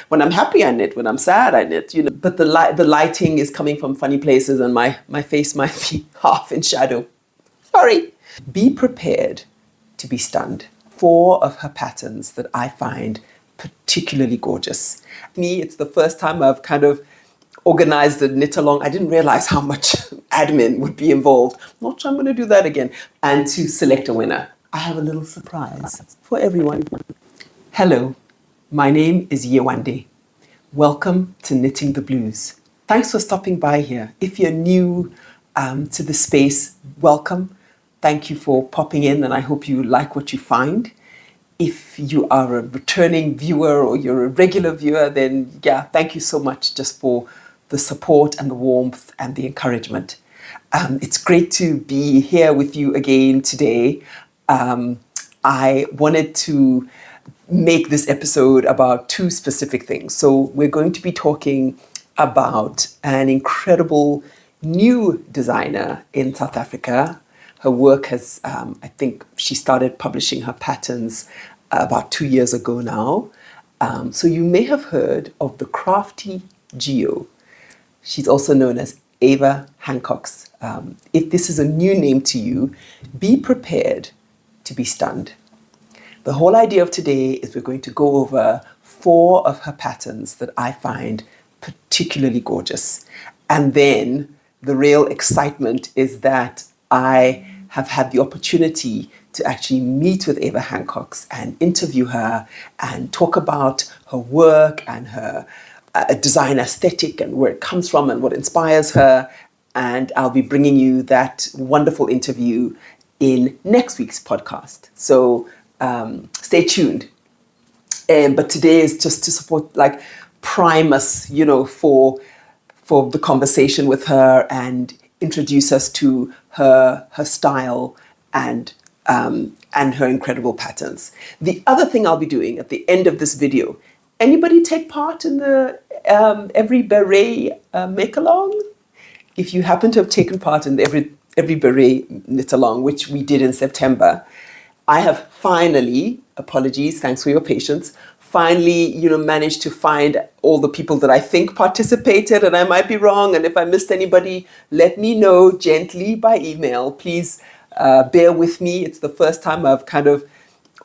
When I'm happy, I knit. When I'm sad, I knit. But the lighting is coming from funny places, and my face might be half in shadow. Sorry. Be prepared to be stunned. 4 of her patterns that I find particularly gorgeous. Me, it's the first time I've kind of organized a knit along. I didn't realize how much admin would be involved. Not sure I'm going to do that again. And to select a winner, I have a little surprise for everyone. Hello, my name is Yewande. Welcome to Knitting the Blues. Thanks for stopping by here. If you're new to the space, welcome. Thank you for popping in, and I hope you like what you find. If you are a returning viewer or you're a regular viewer, then yeah, thank you so much just for the support and the warmth and the encouragement. It's great to be here with you again today. I wanted to make this episode about 2 specific things. So we're going to be talking about an incredible new designer in South Africa. Her work has, I think she started publishing her patterns about 2 years ago now. So you may have heard of the Crafty Geo. She's also known as Eva Hancox. If this is a new name to you, be prepared to be stunned. The whole idea of today is we're going to go over 4 of her patterns that I find particularly gorgeous. And then the real excitement is that I have had the opportunity to actually meet with Eva Hancox and interview her and talk about her work and her design aesthetic and where it comes from and what inspires her. And I'll be bringing you that wonderful interview in next week's podcast. So stay tuned. But today is just to support, prime us, for the conversation with her and introduce us to her style and her incredible patterns. The other thing I'll be doing at the end of this video, anybody take part in the EveryBeret make along? If you happen to have taken part in the EveryBeret knit along, which we did in September, I have finally, apologies, thanks for your patience, finally, managed to find all the people that I think participated, and I might be wrong, and if I missed anybody, let me know gently by email. Please bear with me. It's the first time I've kind of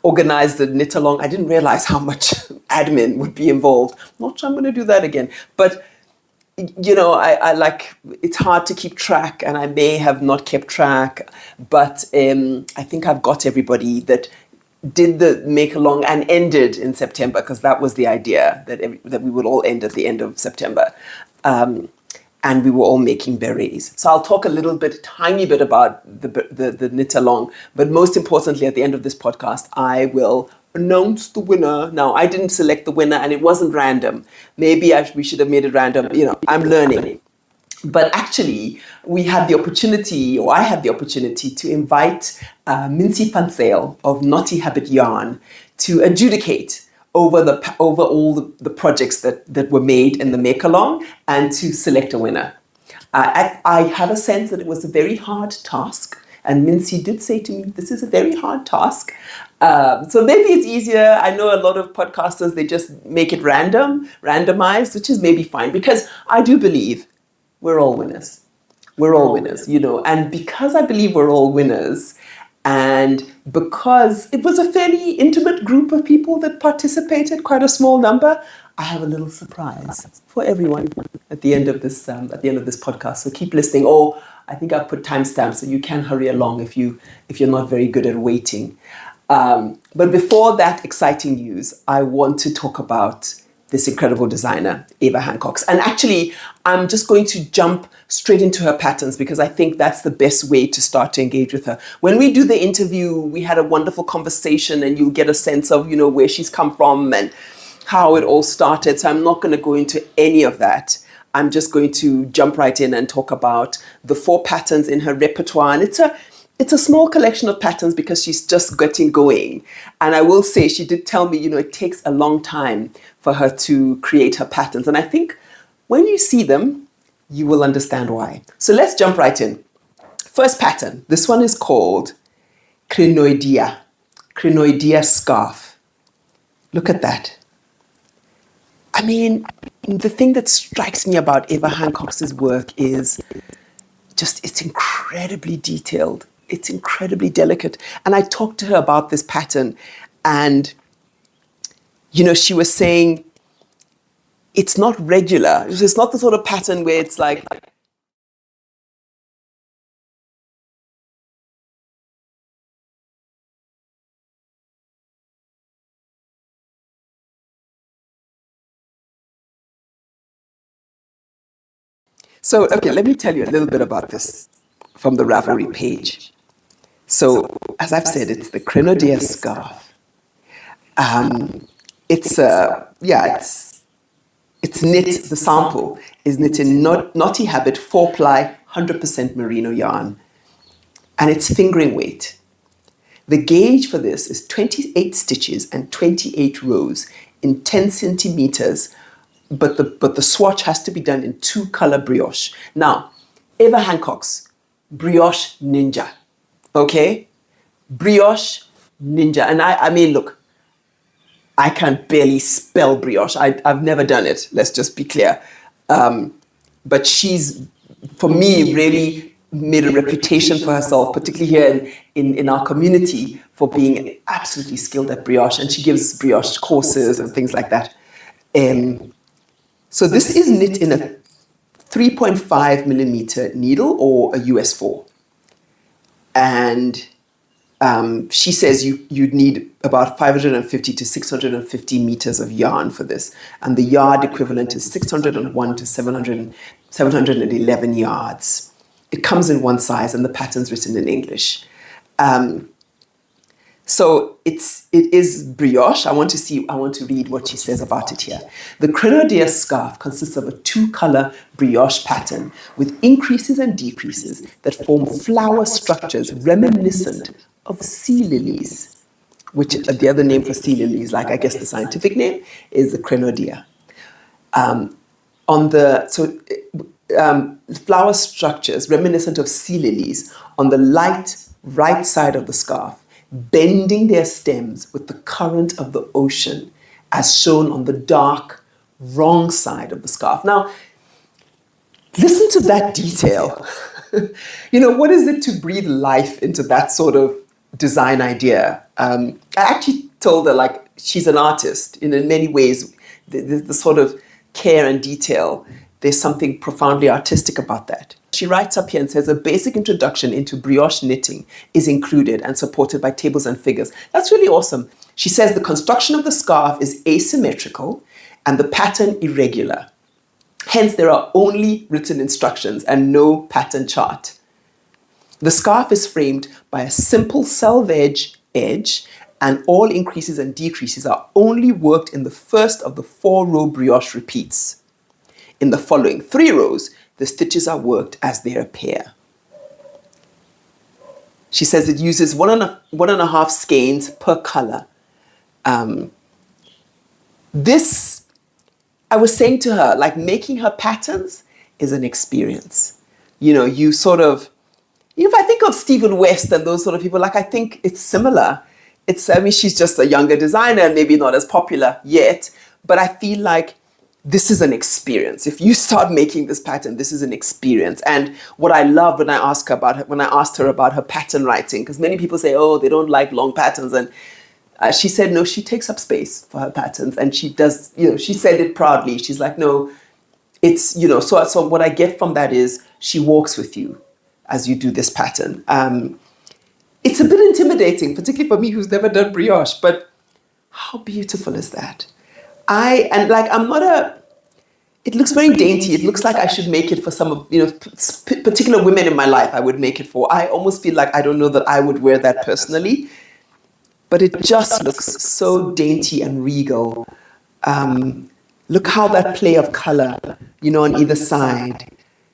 organized the knit along. I didn't realize how much admin would be involved. Not sure I'm going to do that again. But I like, it's hard to keep track, and I may have not kept track, but I think I've got everybody that did the make along and ended in September, because that was the idea, that we would all end at the end of September. And we were all making berets. So I'll talk tiny bit about the knit along, but most importantly, at the end of this podcast, I will announce the winner. Now, I didn't select the winner, and it wasn't random. Maybe we should have made it random. I'm learning. But actually, I had the opportunity to invite Miensie of Knotty Habit Yarn to adjudicate over all the projects that were made in the make along and to select a winner. I have a sense that it was a very hard task. And Miensie did say to me, this is a very hard task. So maybe it's easier. I know a lot of podcasters, they just make it randomized, which is maybe fine, because I do believe we're all winners. We're all winners, And because I believe we're all winners, and because it was a fairly intimate group of people that participated, quite a small number, I have a little surprise for everyone at the end of this podcast. So keep listening. Oh, I think I've put timestamps, so you can hurry along if you're not very good at waiting. But before that exciting news, I want to talk about this incredible designer, Eva Hancox. And actually, I'm just going to jump straight into her patterns, because I think that's the best way to start to engage with her. When we do the interview, we had a wonderful conversation, and you'll get a sense of, where she's come from and how it all started. So I'm not going to go into any of that. I'm just going to jump right in and talk about the 4 patterns in her repertoire. And it's a small collection of patterns because she's just getting going. And I will say, she did tell me, it takes a long time for her to create her patterns. And I think when you see them, you will understand why. So let's jump right in. First pattern. This one is called Crinoidea Scarf. Look at that. I mean, the thing that strikes me about Eva Hancox's work is just it's incredibly detailed. It's incredibly delicate. And I talked to her about this pattern, and she was saying it's not regular. It's not the sort of pattern where it's like, so, okay, let me tell you a little bit about this from the Ravelry page. So, as I've said, it's the Crinoidea Scarf. It's knit, the sample is knit in Knotty Habit 4-ply, 100% merino yarn. And it's fingering weight. The gauge for this is 28 stitches and 28 rows in 10 centimeters, but the swatch has to be done in 2-color brioche. Now, Eva Hancox, brioche ninja, okay? Brioche ninja. And I mean, look, I can barely spell brioche. I've never done it, let's just be clear. But she's, for me, really made a reputation for herself, particularly here in our community, for being absolutely skilled at brioche. And she gives brioche courses and things like that. So this is knit in a 3.5 millimeter needle or a US 4. And she says you'd need about 550 to 650 meters of yarn for this. And the yard equivalent is 601 to 711 yards. It comes in one size and the pattern's written in English. So it is brioche. I want to read what she says about it here. The Crinoidea Scarf consists of a 2-color brioche pattern with increases and decreases that form flower structures reminiscent of sea lilies, which the other name for sea lilies, like I guess the scientific name, is the Crinoidea. Flower structures reminiscent of sea lilies on the light right side of the scarf, bending their stems with the current of the ocean, as shown on the dark wrong side of the scarf. Now, listen to that detail. What is it to breathe life into that sort of design idea? I actually told her, like, she's an artist. In many ways, the sort of care and detail, there's something profoundly artistic about that. She writes up here and says, a basic introduction into brioche knitting is included and supported by tables and figures. That's really awesome. She says the construction of the scarf is asymmetrical and the pattern irregular. Hence, there are only written instructions and no pattern chart. The scarf is framed by a simple selvage edge, and all increases and decreases are only worked in the first of the 4-row brioche repeats. In the following 3 rows, the stitches are worked as they appear. She says it uses 1.5 skeins per color. This, I was saying to her, like, making her patterns is an experience. You sort of, if I think of Stephen West and those sort of people, like, I think it's similar. She's just a younger designer and maybe not as popular yet, but I feel like this is an experience. If you start making this pattern, this is an experience. And what I love when I asked her about her pattern writing, because many people say, oh, they don't like long patterns. And she said, no, she takes up space for her patterns. And she does, she said it proudly. She's like, no, it's, so what I get from that is she walks with you as you do this pattern. It's a bit intimidating, particularly for me who's never done brioche, but how beautiful is that? It looks very dainty. It looks like I should make it for some of, particular women in my life I would make it for. I almost feel like I don't know that I would wear that personally, but it just looks so dainty and regal. Look how that play of color, on either side,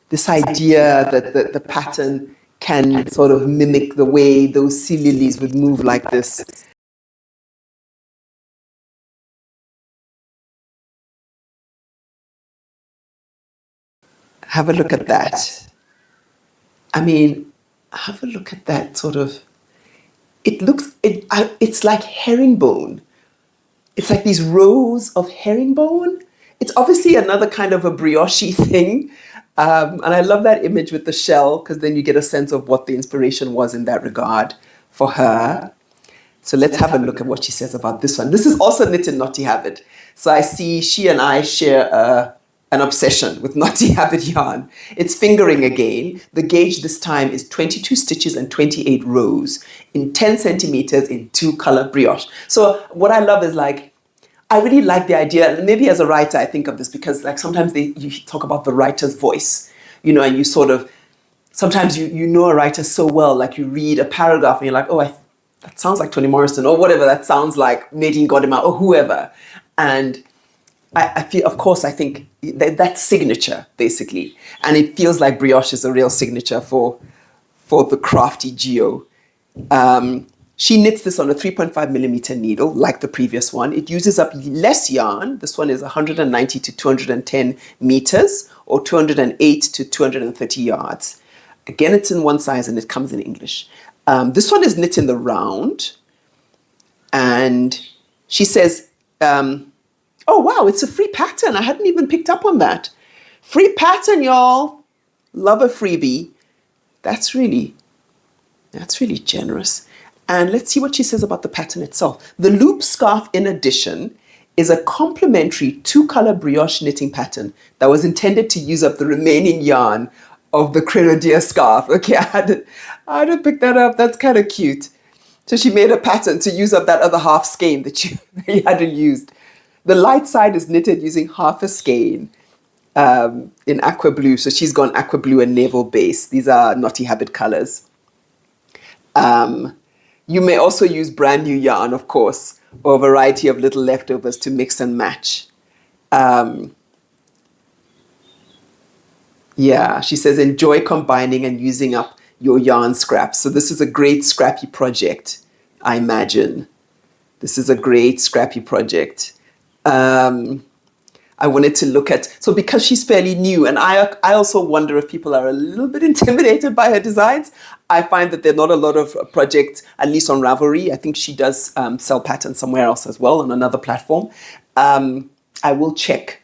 this idea that the pattern can sort of mimic the way those sea lilies would move like this. Have a look at that. Have a look at that sort of, it's like herringbone. It's like these rows of herringbone. It's obviously another kind of a brioche thing. And I love that image with the shell, because then you get a sense of what the inspiration was in that regard for her. So let's have a look at what she says about this one. This is also knit in Knotty Habit. So I see she and I share an obsession with Knotty Habit yarn. It's fingering again. The gauge this time is 22 stitches and 28 rows in 10 centimeters in 2-color brioche. So what I love is, like, I really like the idea. Maybe as a writer, I think of this because, like, sometimes you talk about the writer's voice, you know, and you sort of, sometimes you know a writer so well, like you read a paragraph and you're like, oh, that sounds like Toni Morrison, or whatever that sounds like, Nadine Godema, or whoever. And I feel, of course, I think that's signature, basically. And it feels like brioche is a real signature for the Crafty Geo. She knits this on a 3.5 millimeter needle, like the previous one. It uses up less yarn. This one is 190 to 210 meters, or 208 to 230 yards. Again, it's in one size and it comes in English. This one is knit in the round. And she says, oh, wow, it's a free pattern. I hadn't even picked up on that. Free pattern, y'all. Love a freebie. That's really generous. And let's see what she says about the pattern itself. The loop scarf, in addition, is a complementary 2-color brioche knitting pattern that was intended to use up the remaining yarn of the Crinoidea Scarf. Okay, I had to pick that up. That's kind of cute. So she made a pattern to use up that other half skein that you hadn't used. The light side is knitted using half a skein in aqua blue. So she's gone aqua blue and naval base. These are Knotty Habit colors. You may also use brand new yarn, of course, or a variety of little leftovers to mix and match. Yeah, she says, enjoy combining and using up your yarn scraps. So this is a great scrappy project, I imagine. This is a great scrappy project. I wanted to look at, so because she's fairly new, and I also wonder if people are a little bit intimidated by her designs. I find that there are not a lot of projects, at least on Ravelry. I think she does sell patterns somewhere else as well, on another platform. I will check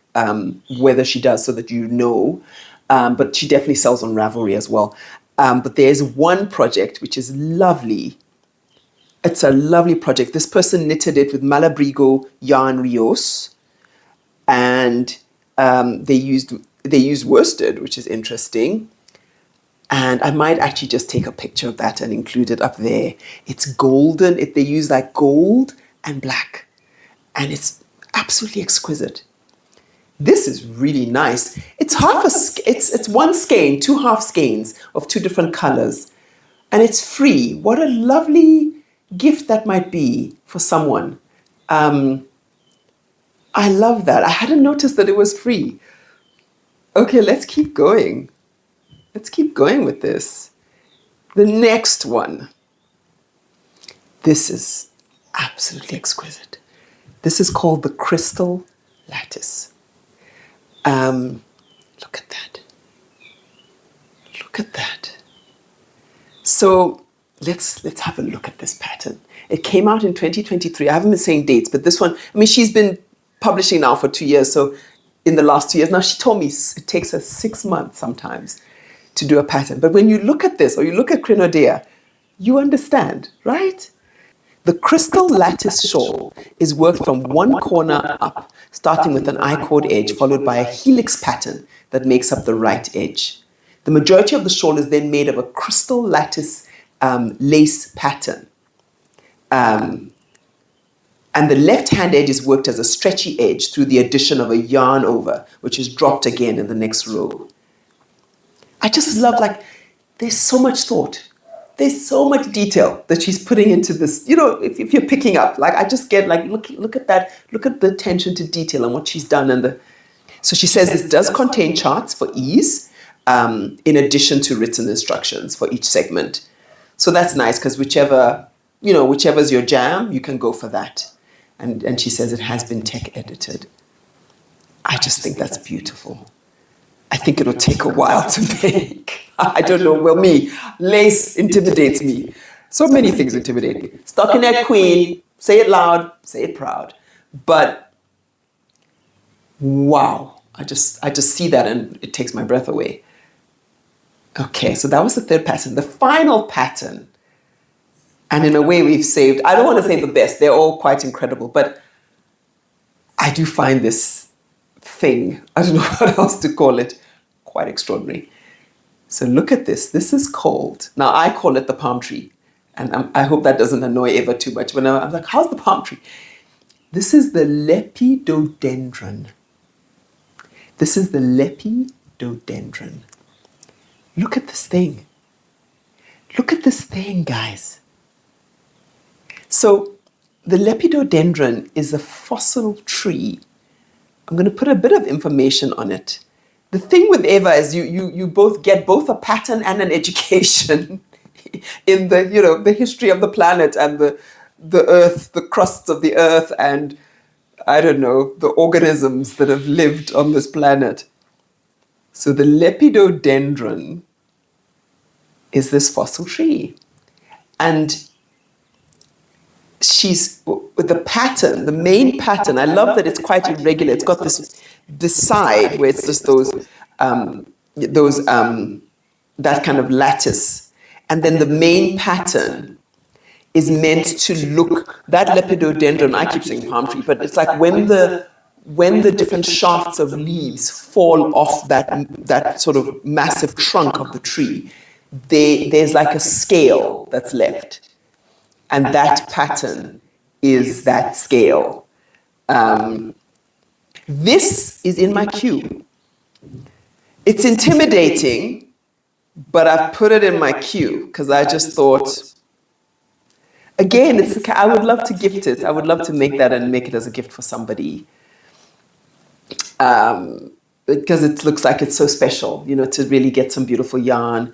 whether she does so that you know, but she definitely sells on Ravelry as well. But there's one project which is lovely. It's a lovely project. This person knitted it with Malabrigo yarn Rios. And they used worsted, which is interesting. And I might actually just take a picture of that and include it up there. It's golden. They use like gold and black. And it's absolutely exquisite. This is really nice. It's it's one skein, 2 half skeins of 2 different colors. And it's free. What a lovely gift that might be for someone. I love that. I hadn't noticed that it was free. Okay, let's keep going. Let's keep going with this. The next one. This is absolutely exquisite. This is called the Crystal Lattice. Look at that. Look at that. So let's have a look at this pattern. It came out in 2023. I haven't been saying dates, but this one, I mean, she's been publishing now for 2 years. So in the last 2 years, now she told me it takes her 6 months sometimes to do a pattern. But when you look at this, or you look at Crinoidea, you understand, right? The Crystal Lattice shawl is worked from one corner up, starting with an I-cord edge, followed by a helix pattern that makes up the right edge. The majority of the shawl is then made of a crystal lattice lace pattern. And the left-hand edge is worked as a stretchy edge through the addition of a yarn over, which is dropped again in the next row. I just love, like, there's so much thought. There's so much detail that she's putting into this. You know, if you're picking up, like, I just get, like, look at that. Look at the attention to detail and what she's done. So she says this does contain charts for ease, in addition to written instructions for each segment. So that's nice, because whichever's your jam, you can go for that. And she says it has been tech edited. I just think that's beautiful. I think it'll take a while to make. I don't know. Well, lace intimidates me. So many things intimidate me. Stockinette queen, say it loud, say it proud. But Wow. I just see that and it takes my breath away. Okay, so that was the third pattern. The final pattern, and in a way we've saved, I don't want to say the best, they're all quite incredible, but I do find this thing, I don't know what else to call it, quite extraordinary. So look at this. This is called, now I call it the palm tree. And I hope that doesn't annoy Eva too much. When I'm like, how's the palm tree? This is the Lepidodendron. This is the Lepidodendron. Look at this thing. Look at this thing, guys. So the Lepidodendron is a fossil tree. I'm going to put a bit of information on it. The thing with Eva is you both get both a pattern and an education in the history of the planet and the earth, the crusts of the earth, and I don't know, the organisms that have lived on this planet. So the Lepidodendron is this fossil tree. And she's with the pattern, the main pattern. I love that it's quite irregular. It's got this side where it's just that kind of lattice, and then the main pattern is meant to look, that Lepidodendron, I keep saying palm tree, but it's like when the different shafts of leaves fall off that sort of massive trunk of the tree, there's like a scale that's left. And that pattern is that scale. This is in my queue. It's intimidating, but I've put it in my queue because I just thought, again, I would love to gift it. I would love to make that and make it as a gift for somebody. Because it looks like it's so special, to really get some beautiful yarn.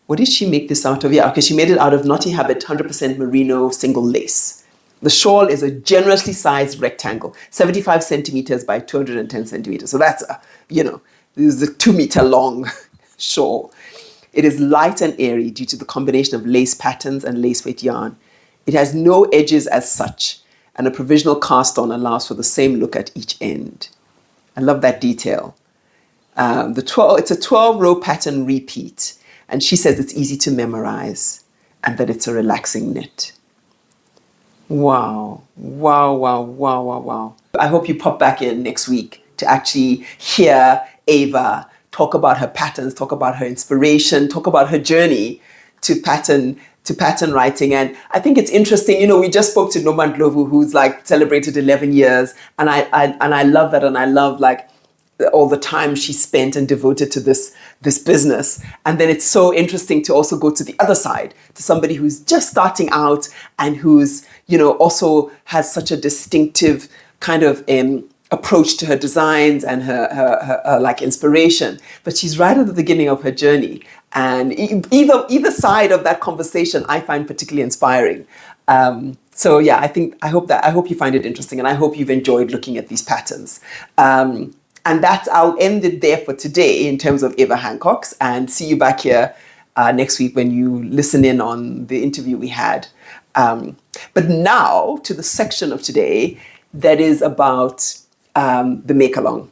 What did she make this out of? Yeah, okay, she made it out of Knotty Habit 100% merino single lace. The shawl is a generously sized rectangle, 75 centimeters by 210 centimeters. So that's, this is a 2 meter long shawl. It is light and airy due to the combination of lace patterns and lace weight yarn. It has no edges as such, and a provisional cast on allows for the same look at each end. I love that detail. It's a 12-row pattern repeat. And she says it's easy to memorize and that it's a relaxing knit. Wow, wow, wow, wow, wow, wow. I hope you pop back in next week to actually hear Eva talk about her patterns, talk about her inspiration, talk about her journey to pattern writing. And I think it's interesting, we just spoke to Noma Ndlovu, who's like celebrated 11 years. And I love that. And I love all the time she spent and devoted to this business. And then it's so interesting to also go to the other side, to somebody who's just starting out and who's, also has such a distinctive kind of approach to her designs and her like inspiration. But she's right at the beginning of her journey. And either side of that conversation I find particularly inspiring. So yeah, I hope you find it interesting, and I hope you've enjoyed looking at these patterns. And I'll end it there for today in terms of Eva Hancox, and see you back here next week when you listen in on the interview we had. But now to the section of today that is about the make-along,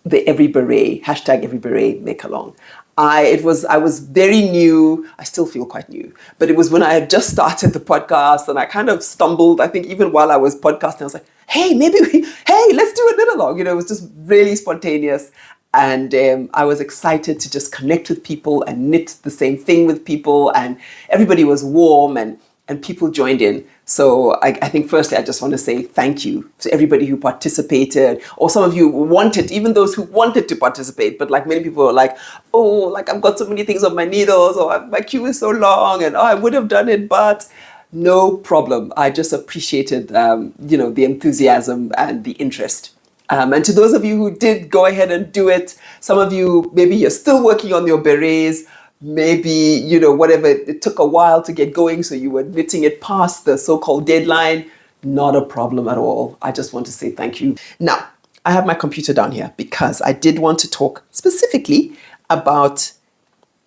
the EveryBeret, #EveryBeret make-along. I was very new. I still feel quite new, but it was when I had just started the podcast and I kind of stumbled. I think even while I was podcasting, I was like, hey, let's do a knit along. It was just really spontaneous. And I was excited to just connect with people and knit the same thing with people. And everybody was warm and people joined in. So I think firstly, I just want to say thank you to everybody who participated, or some of you wanted, even those who wanted to participate, but like many people were like, oh, like I've got so many things on my needles, or my queue is so long, and I would have done it, but no problem. I just appreciated, the enthusiasm and the interest. And to those of you who did go ahead and do it, some of you, maybe you're still working on your berets, maybe, whatever, it took a while to get going, so you were knitting it past the so-called deadline. Not a problem at all. I just want to say thank you. Now, I have my computer down here because I did want to talk specifically about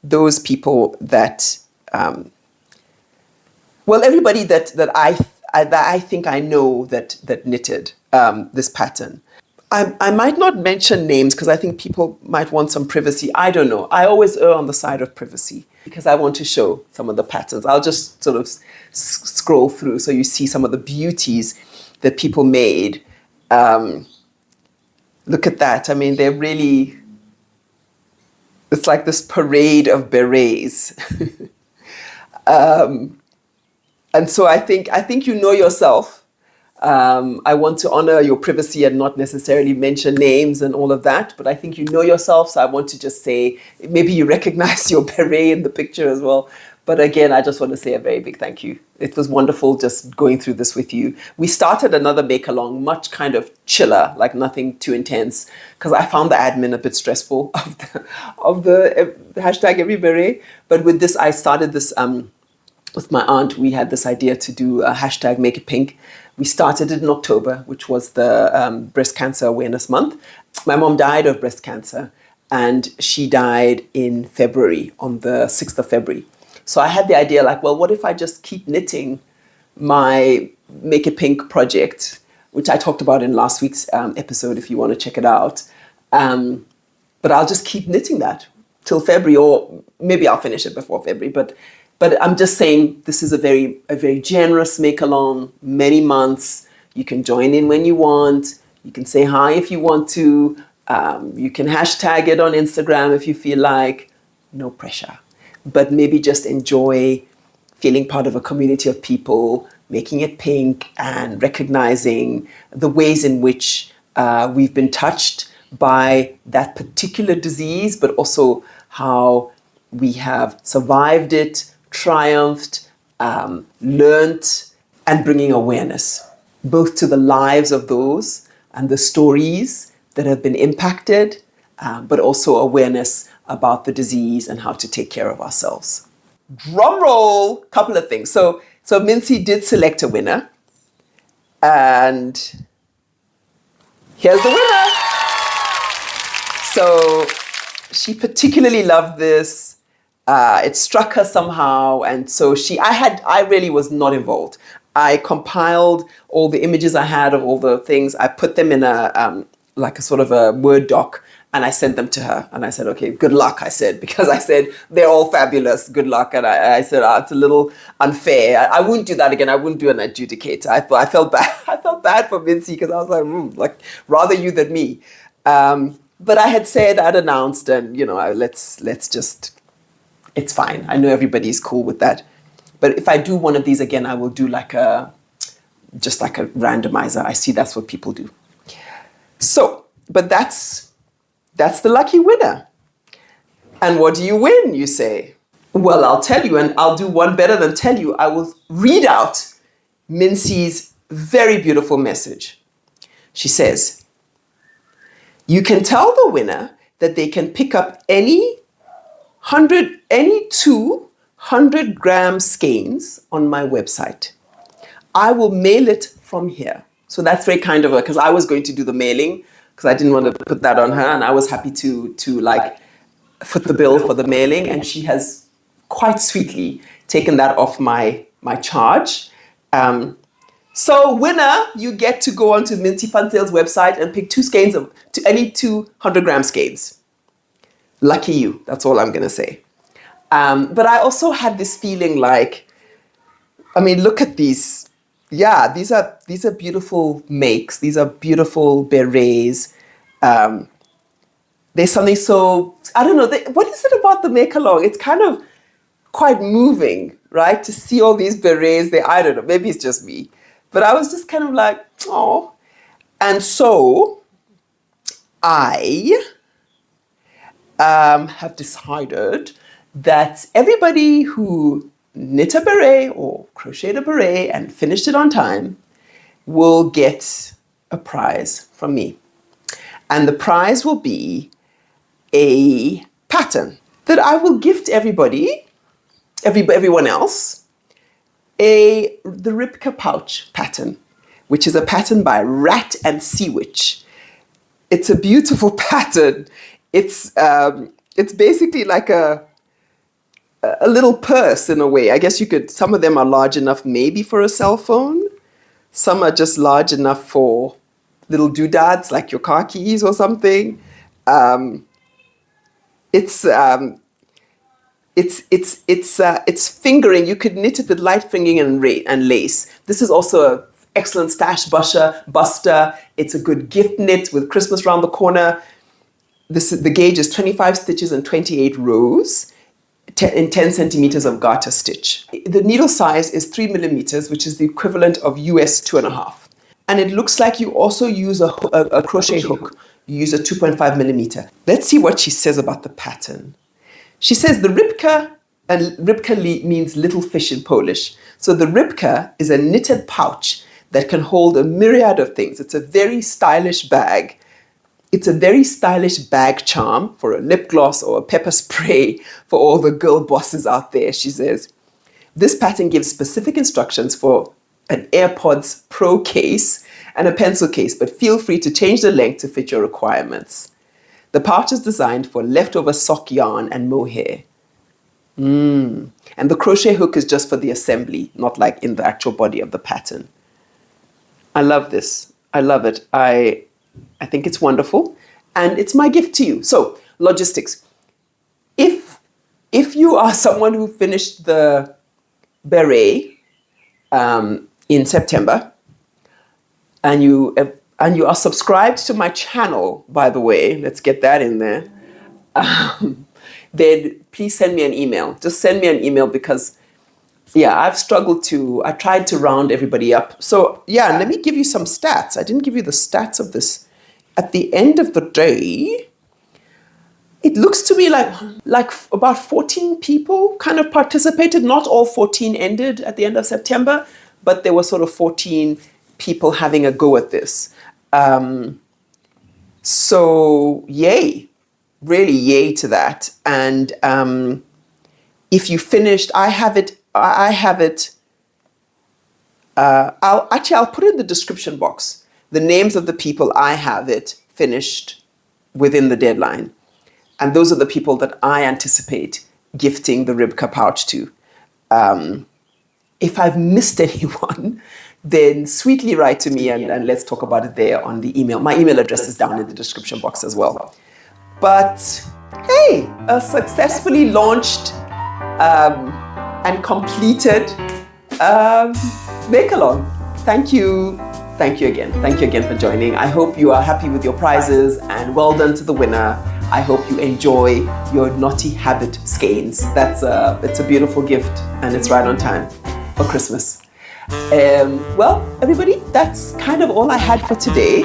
those people that, everybody that I think I know that knitted this pattern. I might not mention names because I think people might want some privacy. I don't know. I always err on the side of privacy because I want to show some of the patterns. I'll just sort of scroll through so you see some of the beauties that people made. Look at that. I mean, they're really, it's like this parade of berets. And so I think you know yourself. I want to honor your privacy and not necessarily mention names and all of that, but I think you know yourself, so I want to just say, maybe you recognize your beret in the picture as well. But again, I just want to say a very big thank you. It was wonderful just going through this with you. We started another make-along, much kind of chiller, like nothing too intense, because I found the admin a bit stressful of the hashtag EveryBeret. But with this, I started this, with my aunt, we had this idea to do a hashtag Make It Pink. We started it in October, which was the Breast Cancer Awareness Month. My mom died of breast cancer, and she died in February, on the 6th of February. So I had the idea like, well, what if I just keep knitting my Make It Pink project, which I talked about in last week's episode, if you want to check it out. But I'll just keep knitting that till February, or maybe I'll finish it before February. But I'm just saying this is a very generous make-along, many months. You can join in when you want. You can say hi if you want to. You can hashtag it on Instagram if you feel like. No pressure. But maybe just enjoy feeling part of a community of people, making it pink, and recognizing the ways in which we've been touched by that particular disease, but also how we have survived it, triumphed, learnt, and bringing awareness, both to the lives of those and the stories that have been impacted, but also awareness about the disease and how to take care of ourselves. Drum roll, couple of things. So Miensie did select a winner, and here's the winner. So she particularly loved this. It struck her somehow, and so I really was not involved. I compiled all the images I had of all the things. I put them in a like a sort of a Word doc, and I sent them to her. And I said, okay, good luck, I said, because I said, they're all fabulous, good luck. And I said, it's a little unfair. I wouldn't do that again. I wouldn't do an adjudicator. I felt bad. I felt bad for Miensie because I was like, rather you than me. But I had said, I'd announced, and let's just, it's fine. I know everybody's cool with that. But if I do one of these again, I will do just like a randomizer. I see that's what people do. So, but that's the lucky winner. And what do you win, you say? Well, I'll tell you, and I'll do one better than tell you. I will read out Miensie's very beautiful message. She says, you can tell the winner that they can pick up any 200-gram skeins on my website. I will mail it from here. So that's very kind of her, because I was going to do the mailing because I didn't want to put that on her, and I was happy to like foot the bill for the mailing, and she has quite sweetly taken that off my charge. So winner, you get to go onto Miensie Fun Sales website and pick 2 skeins of any 200-gram skeins. Lucky you, that's all I'm going to say. But I also had this feeling like, look at these. Yeah, these are beautiful makes. These are beautiful berets. There's something so, I don't know, what is it about the make-along? It's kind of quite moving, right? To see all these berets. I don't know, maybe it's just me. But I was just kind of like, oh. And so I have decided that everybody who knit a beret or crocheted a beret and finished it on time will get a prize from me. And the prize will be a pattern that I will gift everyone else, the Ripka pouch pattern, which is a pattern by Rat and Sea Witch. It's a beautiful pattern. It's basically like a little purse in a way. I guess some of them are large enough maybe for a cell phone. Some are just large enough for little doodads like your car keys or something. It's fingering. You could knit it with light fingering and lace. This is also an excellent stash buster. It's a good gift knit with Christmas around the corner. The gauge is 25 stitches and 28 rows in 10 centimeters of garter stitch. The needle size is 3 millimeters, which is the equivalent of US 2.5. And it looks like you also use a crochet hook. You use a 2.5 millimeter. Let's see what she says about the pattern. She says the rybka, and rybka means little fish in Polish. So the rybka is a knitted pouch that can hold a myriad of things. It's a very stylish bag. It's a very stylish bag charm for a lip gloss or a pepper spray for all the girl bosses out there, she says. This pattern gives specific instructions for an AirPods Pro case and a pencil case, but feel free to change the length to fit your requirements. The pouch is designed for leftover sock yarn and mohair. And the crochet hook is just for the assembly, not like in the actual body of the pattern. I love this. I love it. I think it's wonderful, and it's my gift to you. So, logistics. If you are someone who finished the beret in September, and you are subscribed to my channel, by the way, let's get that in there, then please send me an email. Just send me an email because, yeah, I tried to round everybody up. So, yeah, let me give you some stats. I didn't give you the stats of this. At the end of the day, it looks to me like about 14 people kind of participated. Not all 14 ended at the end of September, but there were sort of 14 people having a go at this. So, yay. Really yay to that. And if you finished, I'll put it in the description box the names of the people I have it finished within the deadline. And those are the people that I anticipate gifting the rybka pouch to. If I've missed anyone, then sweetly write to me and let's talk about it there on the email. My email address is down in the description box as well. But hey, a successfully launched and completed make-along. Thank you. Thank you again. Thank you again for joining. I hope you are happy with your prizes and well done to the winner. I hope you enjoy your Knotty Habit skeins. It's a beautiful gift and it's right on time for Christmas. Well, everybody, that's kind of all I had for today.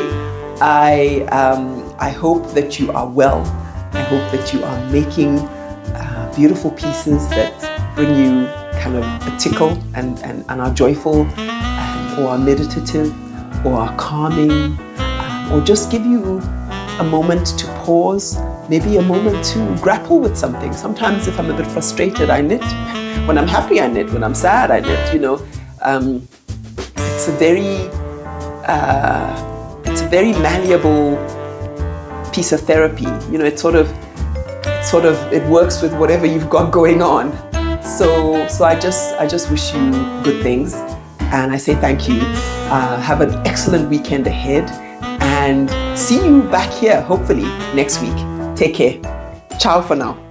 I hope that you are well. I hope that you are making beautiful pieces that bring you kind of a tickle and are joyful or are meditative or are calming or just give you a moment to pause, maybe a moment to grapple with something. Sometimes if I'm a bit frustrated, I knit. When I'm happy, I knit. When I'm sad, I knit, you know. It's a very malleable piece of therapy. You know, it works with whatever you've got going on. So I just wish you good things, and I say thank you. Have an excellent weekend ahead, and see you back here hopefully next week. Take care. Ciao for now.